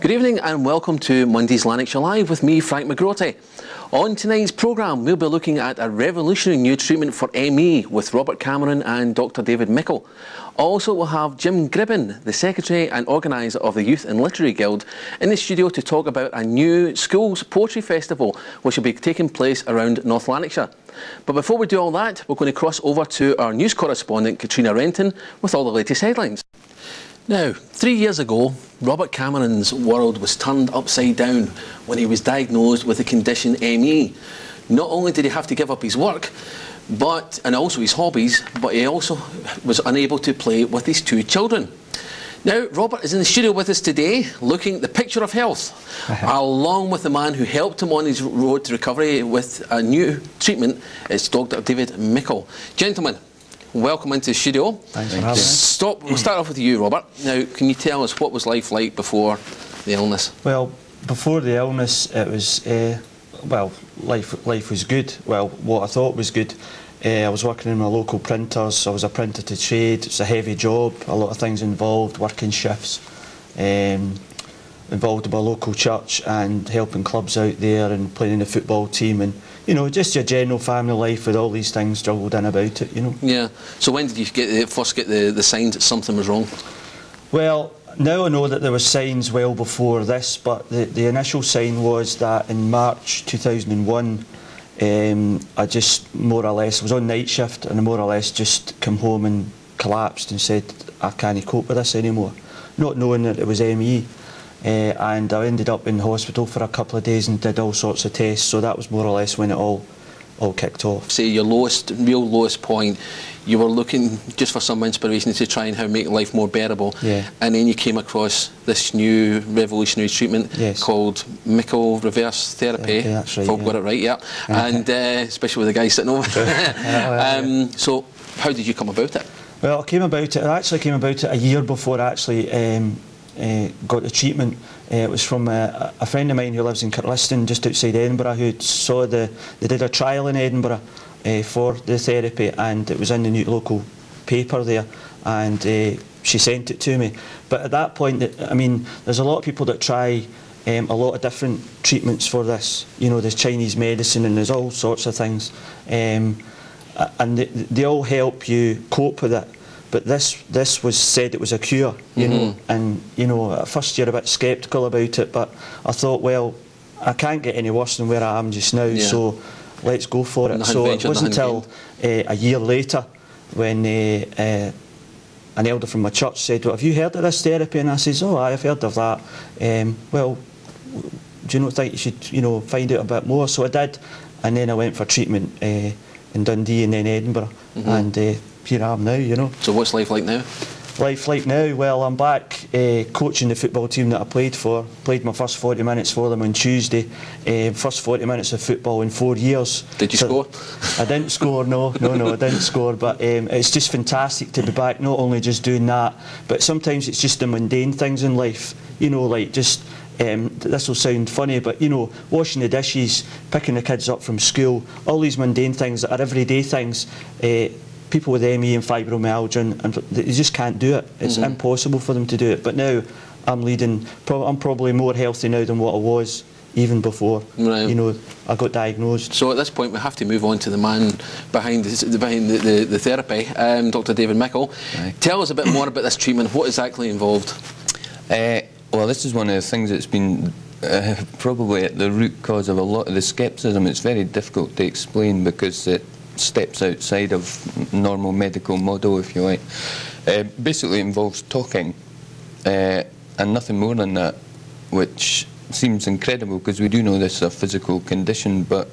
Good evening and welcome to Monday's Lanarkshire Live with me, Frank McGroarty. On tonight's programme, we'll be looking at a revolutionary new treatment for ME with Robert Cameron and Dr David Mickle. Also, we'll have Jim Grimm, the Secretary and Organiser of the Youth and Literary Guild, in the studio to talk about a new schools poetry festival which will be taking place around North Lanarkshire. But before we do all that, we're going to cross over to our news correspondent, Katrina Renton, with all the latest headlines. Now, 3 years ago, Robert Cameron's world was turned upside down when he was diagnosed with the condition ME. Not only did he have to give up his work, and also his hobbies, but he also was unable to play with his two children. Now, Robert is in the studio with us today, looking at the picture of health, along with the man who helped him on his road to recovery with a new treatment. It's Dr David Mickle. Gentlemen, welcome into the studio. Thanks for having us. We'll start off with you, Robert. Now, can you tell us what was life like before the illness? Well, before the illness, it was, life was good. Well, what I thought was good. I was working in my local printers. I was a printer to trade. It's a heavy job, a lot of things involved, working shifts, involved in my local church and helping clubs out there and playing in the football team and, you know, just your general family life with all these things juggled in about it, you know. Yeah. So when did you first get the signs that something was wrong? Well, now I know that there were signs well before this, but the initial sign was that in March 2001, I just more or less was on night shift and I more or less just come home and collapsed and said I can't cope with this anymore, not knowing that it was ME. And I ended up in hospital for a couple of days and did all sorts of tests, so that was more or less when it all kicked off. Say your real lowest point, you were looking just for some inspiration to try and make life more bearable, and then you came across this new revolutionary treatment called Mickle Reverse Therapy. That's right, if I've got it right, and especially with the guy sitting over. So how did you come about it? Well, I actually came about it a year before I actually got the treatment. It was from a friend of mine who lives in Kirkliston, just outside Edinburgh, who saw they did a trial in Edinburgh for the therapy, and it was in the new local paper there, and she sent it to me. But at that point, I mean, there's a lot of people that try a lot of different treatments for this. You know, there's Chinese medicine and there's all sorts of things, and they all help you cope with it. But this was said it was a cure, you know, and you know, at first you're a bit sceptical about it, but I thought, well, I can't get any worse than where I am just now, so let's go for it. So it wasn't until a year later when an elder from my church said, well, have you heard of this therapy? And I says, oh, I've heard of that. Well, do you not think you should, you know, find out a bit more? So I did, and then I went for treatment in Dundee and then Edinburgh, and here I am now, you know. So what's life like now? Life like now? Well, I'm back coaching the football team that I played for. Played my first 40 minutes for them on Tuesday. First 40 minutes of football in 4 years. Did you score? I didn't score, no, I didn't score. But it's just fantastic to be back, not only just doing that, but sometimes it's just the mundane things in life. You know, like just, this will sound funny, but you know, washing the dishes, picking the kids up from school, all these mundane things that are everyday things. People with ME and fibromyalgia, and they just can't do it. It's impossible for them to do it. But now I'm I'm probably more healthy now than what I was even before. You know, I got diagnosed. So at this point we have to move on to the man behind the therapy, Dr David Mickle. Tell us a bit more about this treatment. What is actually involved? Well, this is one of the things that's been probably at the root cause of a lot of the scepticism. It's very difficult to explain because it steps outside of normal medical model, if you like. Basically it involves talking and nothing more than that, which seems incredible because we do know this is a physical condition, but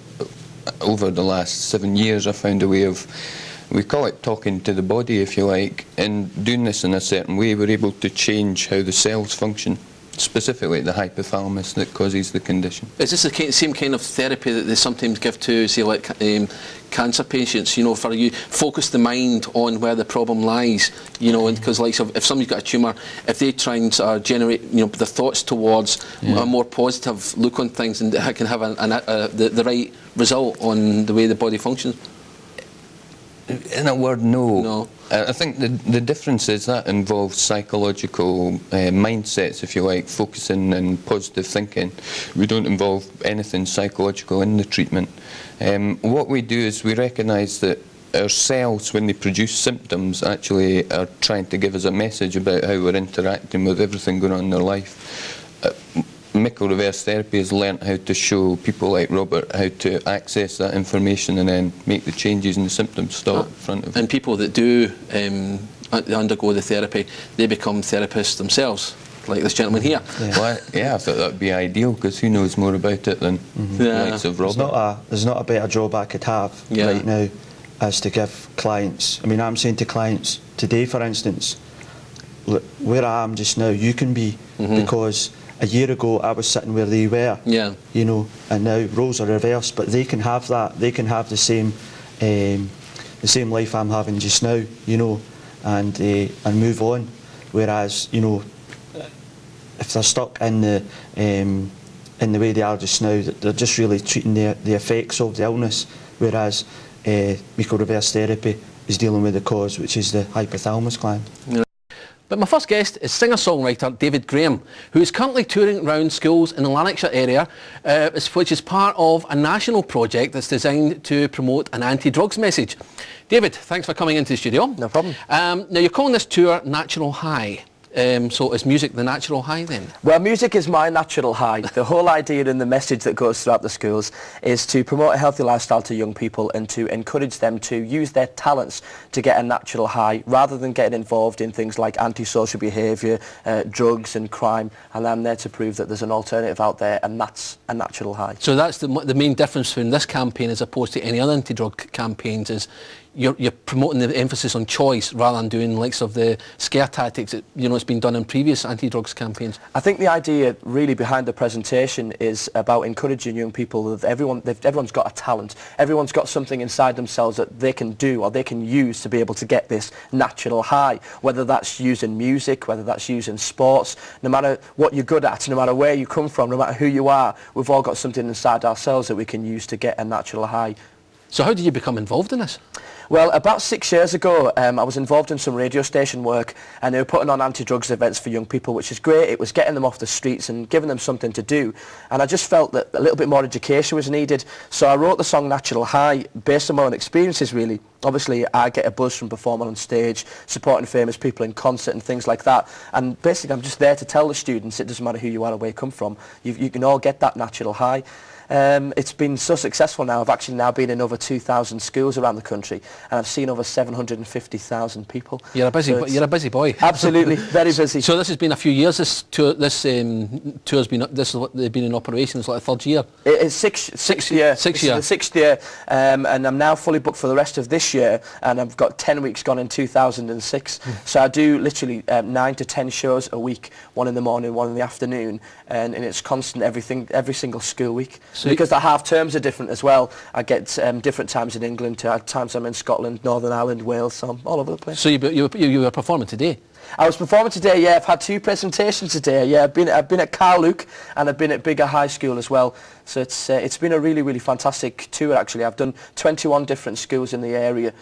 over the last 7 years I found a way of, we call it talking to the body, if you like, and doing this in a certain way we're able to change how the cells function, specifically the hypothalamus that causes the condition. Is this the same kind of therapy that they sometimes give to, say, like cancer patients, you know, for you focus the mind on where the problem lies, you know, because like if somebody's got a tumour, if they try and generate, you know, the thoughts towards a more positive look on things, and it can have the right result on the way the body functions. In a word, no. No. I think the difference is that involves psychological mindsets, if you like, focusing and positive thinking. We don't involve anything psychological in the treatment. What we do is we recognise that our cells, when they produce symptoms, actually are trying to give us a message about how we're interacting with everything going on in their life. Mickle reverse therapy has learnt how to show people like Robert how to access that information and then make the changes and the symptoms stop in front of them. And people that do undergo the therapy, they become therapists themselves, like this gentleman here. Yeah, Well, I thought that would be ideal, because who knows more about it than the likes of Robert. There's not a better job I could have right now as to give clients. I mean, I'm saying to clients today, for instance, look, where I am just now, you can be, because a year ago I was sitting where they were, you know, and now roles are reversed, but they can have that. They can have the same life I'm having just now, you know, and move on. Whereas, you know, if they're stuck in the way they are just now, they're just really treating the effects of the illness. Whereas Mickle reverse therapy is dealing with the cause, which is the hypothalamus gland. But my first guest is singer-songwriter David Grimm, who is currently touring around schools in the Lanarkshire area, which is part of a national project that's designed to promote an anti-drugs message. David, thanks for coming into the studio. No problem. Now, you're calling this tour Natural High. So is music the natural high then? Well, music is my natural high. The whole idea and the message that goes throughout the schools is to promote a healthy lifestyle to young people and to encourage them to use their talents to get a natural high, rather than getting involved in things like antisocial behaviour, drugs and crime. And I'm there to prove that there's an alternative out there, and that's a natural high. So that's the main difference between this campaign as opposed to any other anti-drug campaigns, is you're promoting the emphasis on choice rather than doing likes of the scare tactics that, you know, it's been done in previous anti-drugs campaigns. I think the idea really behind the presentation is about encouraging young people that everyone's got a talent, everyone's got something inside themselves that they can do or they can use to be able to get this natural high, whether that's using music, whether that's using sports. No matter what you're good at, no matter where you come from, no matter who you are, we've all got something inside ourselves that we can use to get a natural high. So how did you become involved in this? Well, about 6 years ago, I was involved in some radio station work, and they were putting on anti-drugs events for young people, which is great. It was getting them off the streets and giving them something to do. And I just felt that a little bit more education was needed. So I wrote the song Natural High based on my own experiences, really. Obviously, I get a buzz from performing on stage, supporting famous people in concert and things like that. And basically, I'm just there to tell the students it doesn't matter who you are or where you come from. You can all get that natural high. It's been so successful now. I've actually now been in over 2,000 schools around the country, and I've seen over 750,000 people. You're a busy boy. Absolutely, very busy. So this has been a few years. This tour's been they've been in operation. It's like the third year. It's sixth year. The sixth year, and I'm now fully booked for the rest of this year, and I've got 10 weeks gone in 2006. So I do literally 9 to 10 shows a week, one in the morning, one in the afternoon, and it's constant every single school week. So because the half terms are different as well. I get different times in England, times I'm in Scotland, Northern Ireland, Wales, so I'm all over the place. So you were performing today? I was performing today, yeah. I've had 2 presentations today, yeah. I've been at Carluke and I've been at Bigger High School as well. So it's been a really, really fantastic tour, actually. I've done 21 different schools in the area.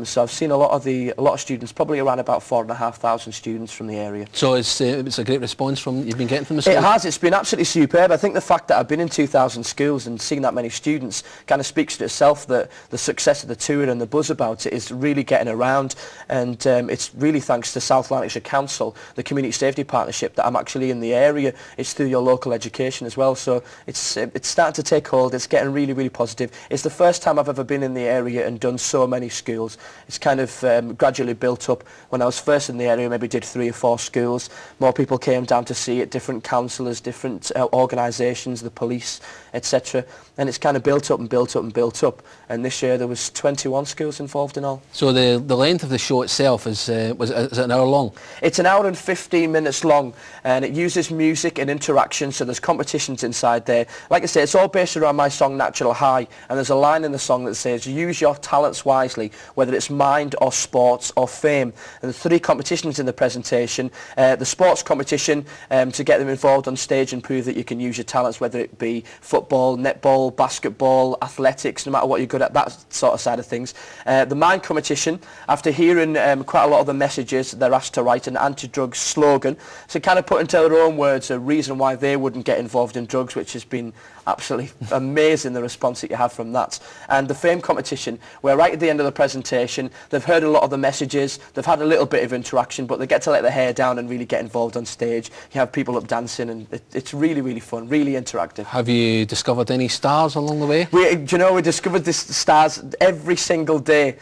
So I've seen a lot of students, probably around about 4,500 students from the area. So it's a great response you've been getting from the schools? It has. It's been absolutely superb. I think the fact that I've been in 2,000 schools and seen that many students kind of speaks to itself, that the success of the tour and the buzz about it is really getting around. And it's really thanks to South Lanarkshire Council, the Community Safety Partnership, that I'm actually in the area. It's through your local education as well. So it's starting to take hold. It's getting really, really positive. It's the first time I've ever been in the area and done so many schools. It's kind of gradually built up. When I was first in the area, maybe did 3 or 4 schools. More people came down to see it, different councillors, different organisations, the police, etc. And it's kind of built up and built up and built up. And this year there was 21 schools involved in all. So the length of the show itself is it an hour long? It's an hour and 15 minutes long, and it uses music and interaction, so there's competitions inside there. Like I say, it's all based around my song Natural High, and there's a line in the song that says, use your talents wisely. whether it's mind or sports or fame. And there's 3 competitions in the presentation. The sports competition, to get them involved on stage and prove that you can use your talents, whether it be football, netball, basketball, athletics, no matter what you're good at, that sort of side of things. The mind competition, after hearing quite a lot of the messages, they're asked to write an anti-drugs slogan, so kind of put into their own words a reason why they wouldn't get involved in drugs, which has been absolutely amazing, the response that you have from that. And the fame competition, where right at the end of the presentation, they've heard a lot of the messages, they've had a little bit of interaction, but they get to let their hair down and really get involved on stage. You have people up dancing, and it's really, really fun, really interactive. Have you discovered any stars along the way? We discovered this stars every single day.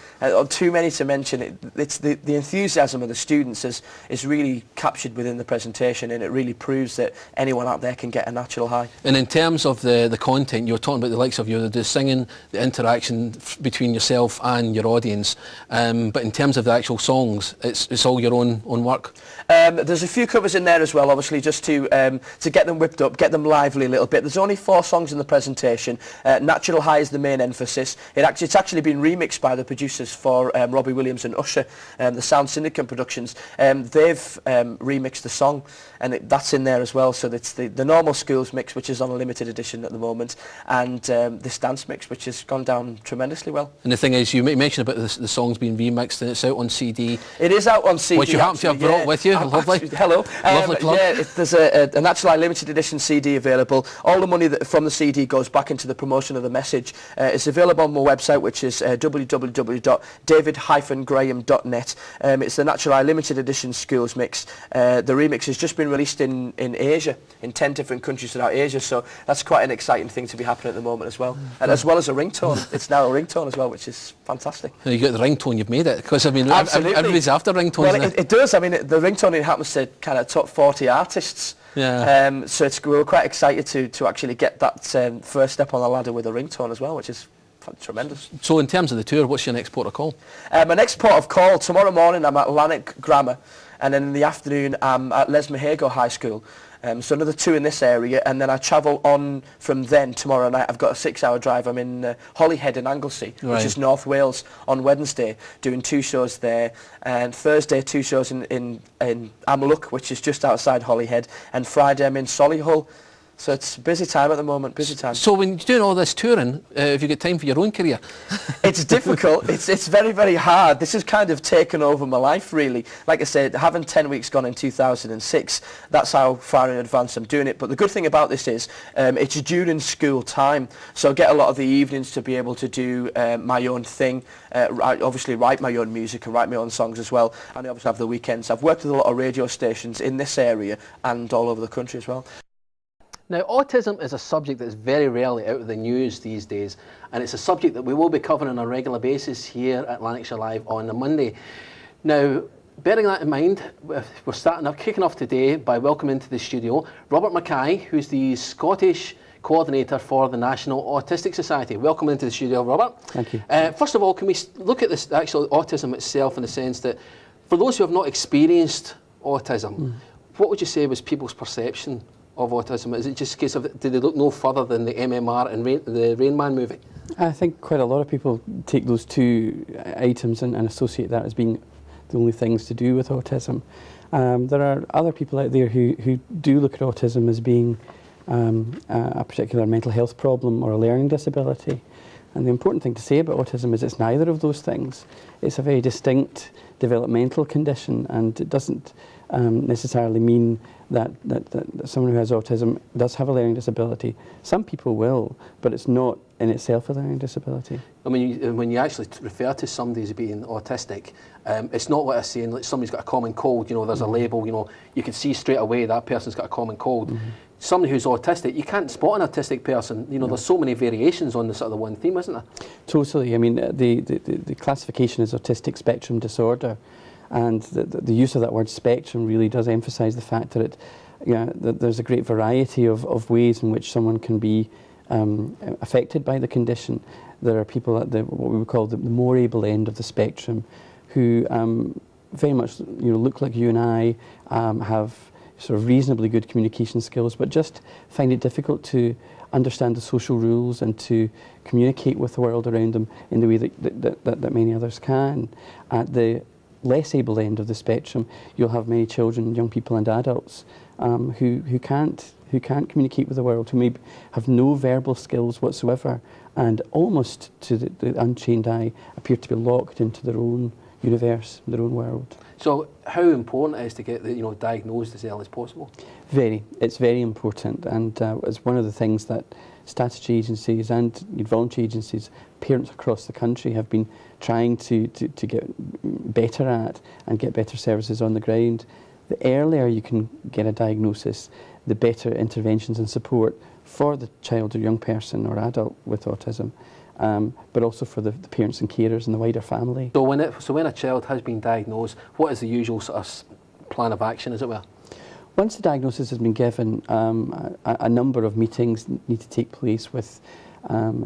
Too many to mention. It's the enthusiasm of the students is really captured within the presentation, and it really proves that anyone out there can get a natural high. And in terms of the content, you were talking about the likes of the singing, the interaction between yourself and your audience, but in terms of the actual songs, it's all your own work? There's a few covers in there as well, obviously, just to get them whipped up, get them lively a little bit. There's only 4 songs in the presentation. Natural High is the main emphasis. It's actually been remixed by the producers for Robbie Williams and Usher, the Sound Syndicate Productions. They've remixed the song, and that's in there as well. So it's the normal schools mix, which is on a limited edition at the moment, and this dance mix, which has gone down tremendously well. And the thing is, you mentioned about the songs being remixed, and it's out on CD. It is out on CD. Which you happen to have brought with you. Lovely. Hello. Lovely club. Yeah, there's a Natural High limited edition CD available. All the money from the CD goes back into the promotion of the message. It's available on my website, which is www.david-graham.net. It's the Natural High limited edition schools mix. The remix has just been released in Asia, in 10 different countries throughout Asia, so that's quite an exciting thing to be happening at the moment as well. And as well as a ringtone. It's now a ringtone as well, which is fantastic. You got the ringtone, you've made it, because I mean, absolutely, everybody's after ringtones. Well, it does. I mean, the ringtone, it happens to kind of top 40 artists. Yeah. So we were quite excited to actually get that first step on the ladder with a ringtone as well, which is tremendous. So in terms of the tour, what's your next port of call? My next port of call, tomorrow morning I'm at Lanarkshire Grammar, and then in the afternoon I'm at Lesmahago High School. So another 2 in this area, and then I travel on from then tomorrow night. I've got a 6-hour drive. I'm in Holyhead in Anglesey, which is North Wales, on Wednesday, doing 2 shows there, and Thursday 2 shows in Amlook, which is just outside Holyhead, and Friday I'm in Solihull. So it's busy time at the moment, busy time. So when you're doing all this touring, have you got time for your own career? It's difficult. It's very, very hard. This has kind of taken over my life, really. Like I said, having 10 weeks gone in 2006, that's how far in advance I'm doing it. But the good thing about this is it's during school time. So I get a lot of the evenings to be able to do my own thing. I obviously write my own music and write my own songs as well. And I obviously have the weekends. I've worked with a lot of radio stations in this area and all over the country as well. Now, autism is a subject that's very rarely out of the news these days, and it's a subject that we will be covering on a regular basis here at Lanarkshire Live on a Monday. Now, bearing that in mind, we're kicking off today by welcoming to the studio Robert McKay, who's the Scottish coordinator for the National Autistic Society. Welcome into the studio, Robert. Thank you. First of all, can we look at this actual autism itself in the sense that, for those who have not experienced autism, what would you say was people's perception of autism? Is it just a case of, did they look no further than the MMR and the Rain Man movie? I think quite a lot of people take those 2 items and associate that as being the only things to do with autism. There are other people out there who do look at autism as being a particular mental health problem or a learning disability. And the important thing to say about autism is it's neither of those things. It's a very distinct developmental condition, and it doesn't necessarily mean that someone who has autism does have a learning disability. Some people will, but it's not in itself a learning disability. I mean, when you actually refer to somebody as being autistic, it's not like saying like somebody's got a common cold, you know, there's a label, you know, you can see straight away that person's got a common cold. Somebody who's autistic, you can't spot an autistic person, you know, there's so many variations on the sort of the one theme, isn't there? Totally. I mean, the classification is autistic spectrum disorder. And the use of that word spectrum really does emphasise the fact that that there's a great variety of ways in which someone can be affected by the condition. There are people at what we would call the more able end of the spectrum, who very much look like you and I, have sort of reasonably good communication skills, but just find it difficult to understand the social rules and to communicate with the world around them in the way that many others can. At the less able end of the spectrum, you'll have many children, young people and adults who can't communicate with the world, who maybe have no verbal skills whatsoever, and almost to the untrained eye appear to be locked into their own universe, their own world. So how important it is to get diagnosed as early as possible? It's very important, and it's one of the things that statutory agencies and voluntary agencies, parents across the country have been trying to get better at and get better services on the ground. The earlier you can get a diagnosis, the better interventions and support for the child or young person or adult with autism, but also for the parents and carers and the wider family. So when a child has been diagnosed, what is the usual sort of plan of action, as it were? Once the diagnosis has been given, a number of meetings need to take place with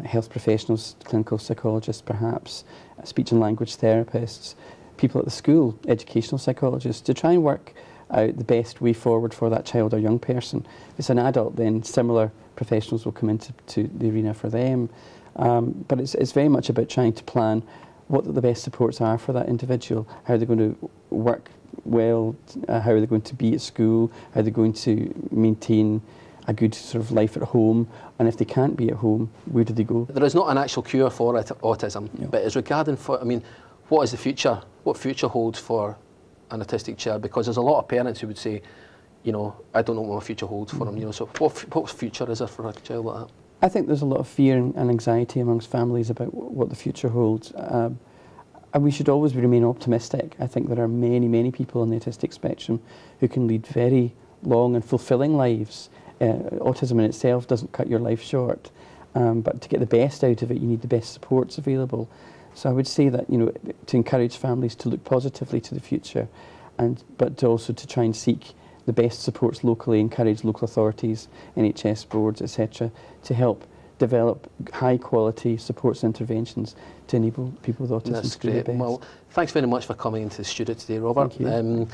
health professionals, clinical psychologists perhaps, speech and language therapists, people at the school, educational psychologists, to try and work out the best way forward for that child or young person. If it's an adult, then similar professionals will come into the arena for them. But it's very much about trying to plan what the best supports are for that individual, how they're going to work well, how are they going to be at school, how they're going to maintain a good sort of life at home, and if they can't be at home, where do they go? There is not an actual cure for autism, no. But as regarding what is the future? What future holds for an autistic child? Because there's a lot of parents who would say, I don't know what my future holds for them. So what future is there for a child like that? I think there's a lot of fear and anxiety amongst families about what the future holds. And we should always remain optimistic. I think there are many, many people on the autistic spectrum who can lead very long and fulfilling lives. Autism in itself doesn't cut your life short, but to get the best out of it, you need the best supports available. So I would say that, to encourage families to look positively to the future, but also to try and seek the best supports locally, encourage local authorities, NHS boards, etc., to help develop high-quality supports and interventions to enable people with autism to do their best. Well, thanks very much for coming into the studio today, Robert. Thank you.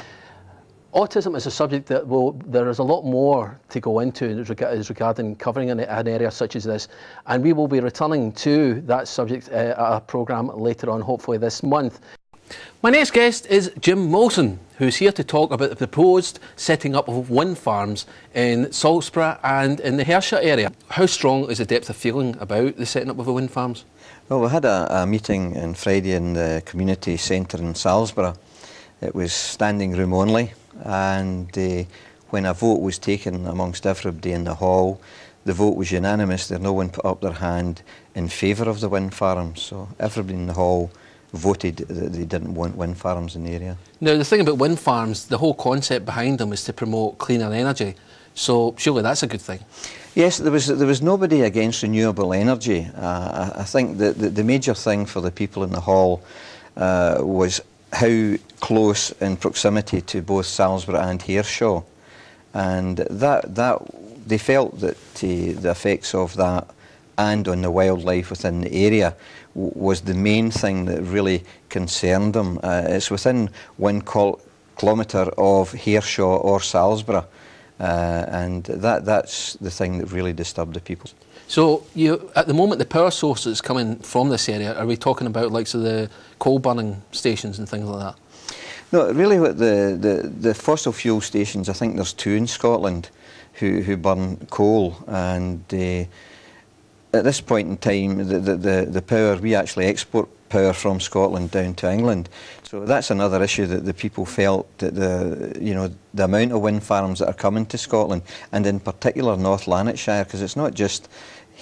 Autism is a subject that there is a lot more to go into as regarding covering an area such as this, and we will be returning to that subject at a programme later on, hopefully this month. My next guest is Jim Molson, who's here to talk about the proposed setting up of wind farms in Salisbury and in the Hertfordshire area. How strong is the depth of feeling about the setting up of the wind farms? Well, we had a meeting on Friday in the community centre in Salisbury. It was standing room only, and when a vote was taken amongst everybody in the hall, the vote was unanimous. No one put up their hand in favour of the wind farms, so everybody in the hall voted that they didn't want wind farms in the area. Now, the thing about wind farms, the whole concept behind them is to promote cleaner energy, so surely that's a good thing. Yes, there was nobody against renewable energy. I think that the major thing for the people in the hall was how close in proximity to both Salisbury and Hertfordshire, and that they felt that the effects of that and on the wildlife within the area was the main thing that really concerned them. It's within 1 kilometre of Hertfordshire or Salisbury, and that's the thing that really disturbed the people. So at the moment, the power sources coming from this area, are we talking about like the coal burning stations and things like that? No, really what the fossil fuel stations, I think there's 2 in Scotland who burn coal, and at this point in time, the power, we actually export power from Scotland down to England. So that's another issue that the people felt, that the amount of wind farms that are coming to Scotland, and in particular North Lanarkshire, because it's not just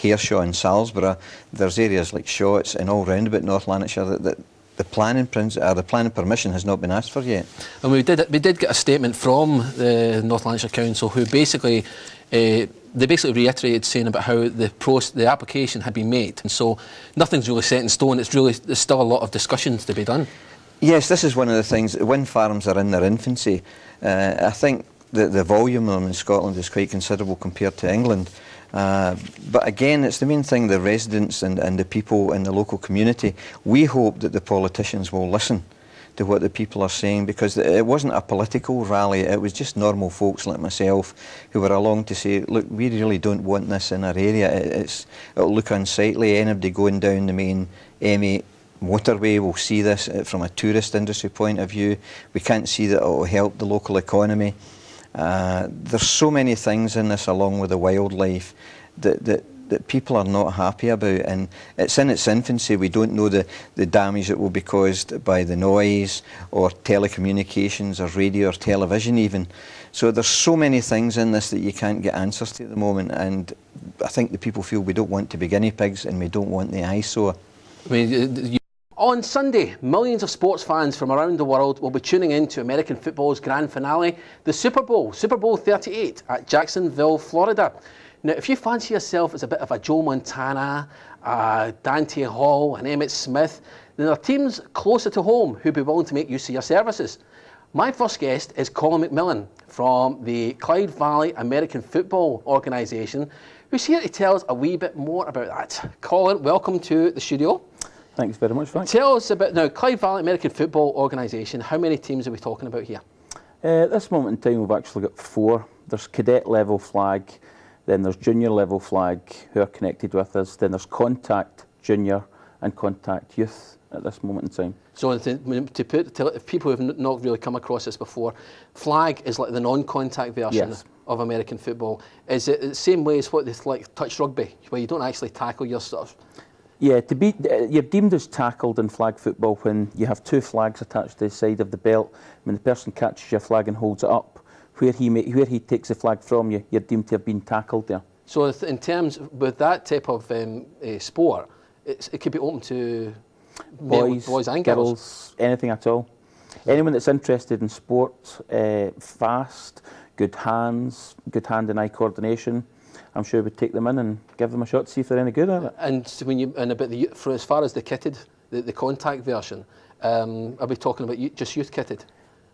Hertfordshire and Salisbury, there's areas like Shotts and all round about North Lanarkshire that the planning permission has not been asked for yet. And we did get a statement from the North Lanarkshire Council, who basically reiterated saying about how the application had been made, and so nothing's really set in stone. There's still a lot of discussions to be done. Yes, this is one of the things. Wind farms are in their infancy. I think that the volume of them in Scotland is quite considerable compared to England. But again, it's the main thing, the residents and the people in the local community. We hope that the politicians will listen to what the people are saying, because it wasn't a political rally, it was just normal folks like myself who were along to say, look, we really don't want this in our area. It'll look unsightly. Anybody going down the main M8 motorway will see this from a tourist industry point of view. We can't see that it will help the local economy. There's so many things in this, along with the wildlife, that people are not happy about, and it's in its infancy. We don't know the damage that will be caused by the noise, or telecommunications, or radio, or television even. So there's so many things in this that you can't get answers to at the moment, and I think the people feel we don't want to be guinea pigs and we don't want the eyesore. I mean, on Sunday, millions of sports fans from around the world will be tuning in to American football's grand finale, the Super Bowl 38 at Jacksonville, Florida. Now, if you fancy yourself as a bit of a Joe Montana, Dante Hall and Emmitt Smith, then there are teams closer to home who'd be willing to make use of your services. My first guest is Colin McMullan from the Clyde Valley American Football Organisation, who's here to tell us a wee bit more about that. Colin, welcome to the studio. Thanks very much, Frank. Tell us about, now, Clyde Valley American Football Organisation, how many teams are we talking about here? At this moment in time, we've actually got 4. There's cadet level flag, then there's junior level flag who are connected with us, then there's contact junior and contact youth at this moment in time. So if people who have not really come across this before, flag is like the non-contact version of American football. Is it the same way as what it's like touch rugby, where you don't actually tackle your stuff? Yeah, you're deemed as tackled in flag football when you have 2 flags attached to the side of the belt. When the person catches your flag and holds it up, where he takes the flag from you, you're deemed to have been tackled there. So in terms, with that type of sport, it could be open to boys and girls, anything at all. Anyone that's interested in sport, fast, good hands, good hand and eye coordination, I'm sure we'd take them in and give them a shot to see if they're any good at it. And about for as far as the kitted, the contact version, are we talking about just youth kitted?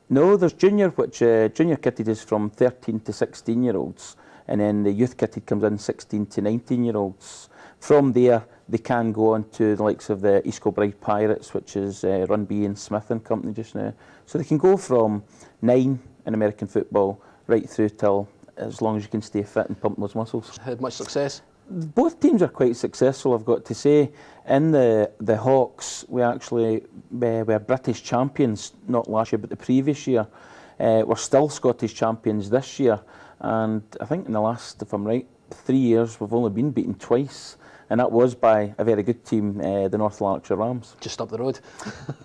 No, there's junior, which junior kitted is from 13 to 16-year-olds, and then the youth kitted comes in 16 to 19-year-olds. From there, they can go on to the likes of the East Kilbride Pirates, which is Runby and Smith and company just now. So they can go from 9 in American football right through till as long as you can stay fit and pump those muscles. Had much success? Both teams are quite successful, I've got to say. In the Hawks, we actually were British champions, not last year, but the previous year. We're still Scottish champions this year. And I think in the last, if I'm right, 3 years, we've only been beaten twice. And that was by a very good team, the North Lanarkshire Rams. Just up the road.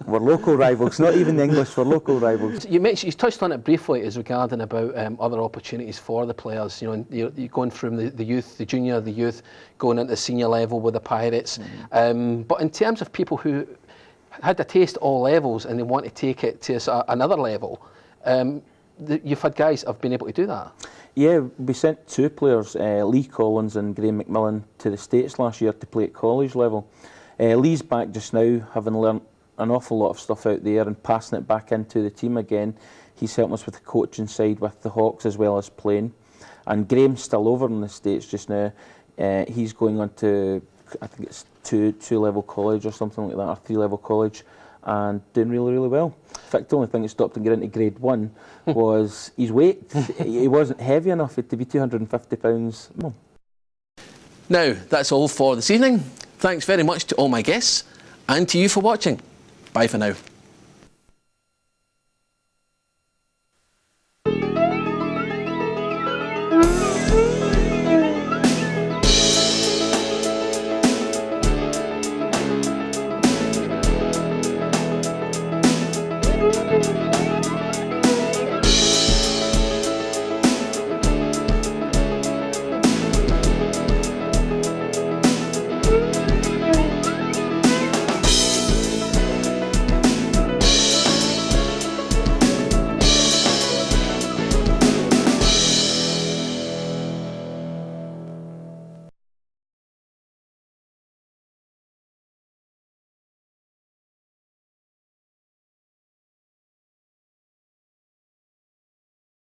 We're local rivals, not even the English, we're local rivals. You touched on it briefly as regarding about other opportunities for the players. You know, you're going from the youth, the junior, the youth, going into the senior level with the Pirates. But in terms of people who had a taste at all levels and they want to take it to another level, you've had guys who have been able to do that. Yeah, we sent 2 players, Lee Collins and Graeme McMillan, to the States last year to play at college level. Lee's back just now, having learnt an awful lot of stuff out there and passing it back into the team again. He's helping us with the coaching side with the Hawks as well as playing. And Graeme's still over in the States just now. He's going on to, I think it's two-level college or something like that, or 3-level college, and doing really, really well. In fact, the only thing that stopped him getting into grade 1 was his weight. He wasn't heavy enough to be 250 pounds. Now, that's all for this evening. Thanks very much to all my guests, and to you for watching. Bye for now.